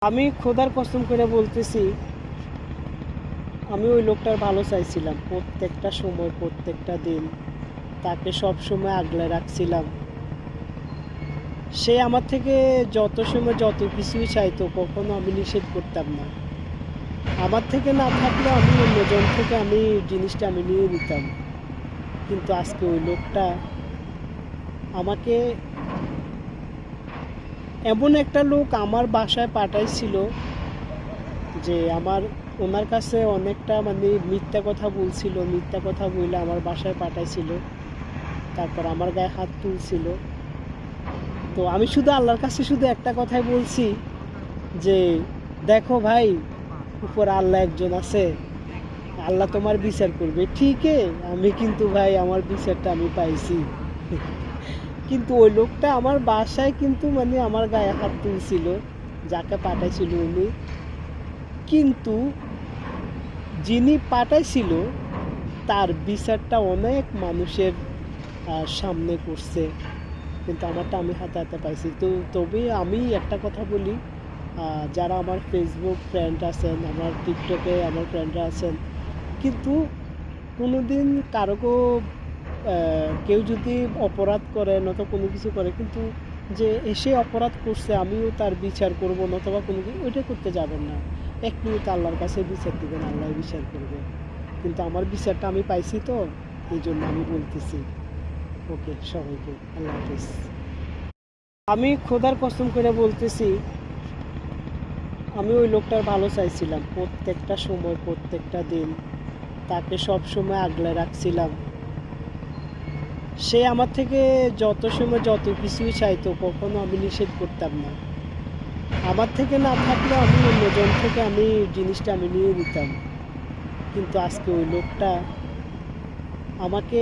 আমি খোদার কসম করে বলতেছি, আমি ওই লোকটার ভালো চাইছিলাম। প্রত্যেকটা সময়, প্রত্যেকটা দিন তাকে সবসময় আগলে রাখছিলাম। সে আমার থেকে যত সময় যত কিছুই চাইতো, কখনো আমি নিষেধ করতাম না। আমার থেকে না থাকলেও আমি অন্যজন থেকে জিনিসটা আমি নিয়ে নিতাম। কিন্তু আজকে ওই লোকটা আমাকে, এমন একটা লোক আমার বাসায় পাঠাইছিল যে ওনার কাছে অনেকটা মিথ্যা কথা বলছিল, মিথ্যা কথা বলে আমার বাসায় পাঠাইছিল। তারপর আমার গায়ে হাত তুলছিল। তো আমি শুধু আল্লাহর কাছে শুধু একটা কথাই বলছি যে, দেখো ভাই, উপর আল্লাহ একজন আছে, আল্লাহ তোমার বিচার করবে ঠিকই। আমি কিন্তু ভাই আমার বিচারটা আমি পাইছি। কিন্তু ওই লোকটা আমার বাসায় কিন্তু আমার গায়ে হাত তুলছিল, যাকে পাঠাইছিল উনি। কিন্তু যিনি পাঠাইছিল তার বিচারটা অনেক মানুষের সামনে করছে, কিন্তু আমারটা আমি হাতে হাতে পাইছি। তো তবে আমি একটা কথা বলি, যারা আমার ফেসবুক ফ্রেন্ড আছেন, আমার টিকটকে আমার ফ্রেন্ডরা আছেন, কিন্তু কোনোদিন কেউ যদি অপরাধ করে নয়তো কোনো কিছু করে, কিন্তু যে এসে অপরাধ করছে আমিও তার বিচার করবো নতবা কোনো কিছু, ওইটা করতে যাবেন না। এক মিনিট আল্লাহর কাছে বিচার দিবেন, আল্লাহ বিচার করবে। কিন্তু আমার বিচারটা আমি পাইছি, তো এই জন্য আমি বলতেছি। ওকে, সবাইকে আল্লাহ হাফিজ। আমি খোদার কসম করে বলতেছি, আমি ওই লোকটার ভালো চাইছিলাম। প্রত্যেকটা সময়, প্রত্যেকটা দিন তাকে সব সময় আগলে রাখছিলাম। সে আমার থেকে যত সময় যত কিছুই চাইতো, কখনো আমি নিষেধ করতাম না। আমার থেকে না থাকলেও আমি অন্যজন থেকে জিনিসটা আমি নিয়ে নিতাম। কিন্তু আজকে ওই লোকটা আমাকে,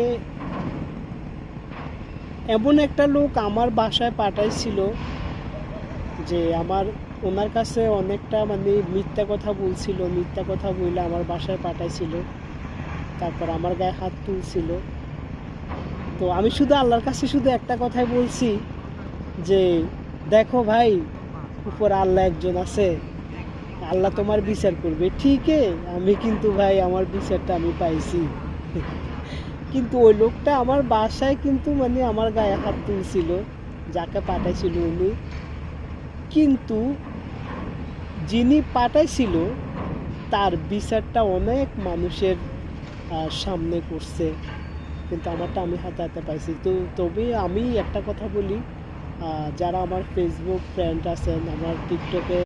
এমন একটা লোক আমার বাসায় পাঠাইছিল যে ওনার কাছে অনেকটা মিথ্যা কথা বলছিল, মিথ্যা কথা বলে আমার বাসায় পাঠাইছিল। তারপর আমার গায়ে হাত তুলছিল। তো আমি শুধু আল্লাহর কাছে শুধু একটা কথাই বলছি যে, দেখো ভাই, উপর আল্লাহ একজন আছে, আল্লাহ তোমার বিচার করবে ঠিকই। আমি কিন্তু ভাই আমার বিচারটা আমি পাইছি। কিন্তু ওই লোকটা আমার বাসায় কিন্তু আমার গায়ে হাত তুলছিল, যাকে পাঠাইছিল উনি। কিন্তু যিনি পাঠাইছিল তার বিচারটা অনেক মানুষের সামনে করছে, কিন্তু আমারটা আমি হাতে হাতে পাইছি। তো তবে আমি একটা কথা বলি, যারা আমার ফেসবুক ফ্রেন্ড আছেন, আমার টিকটকে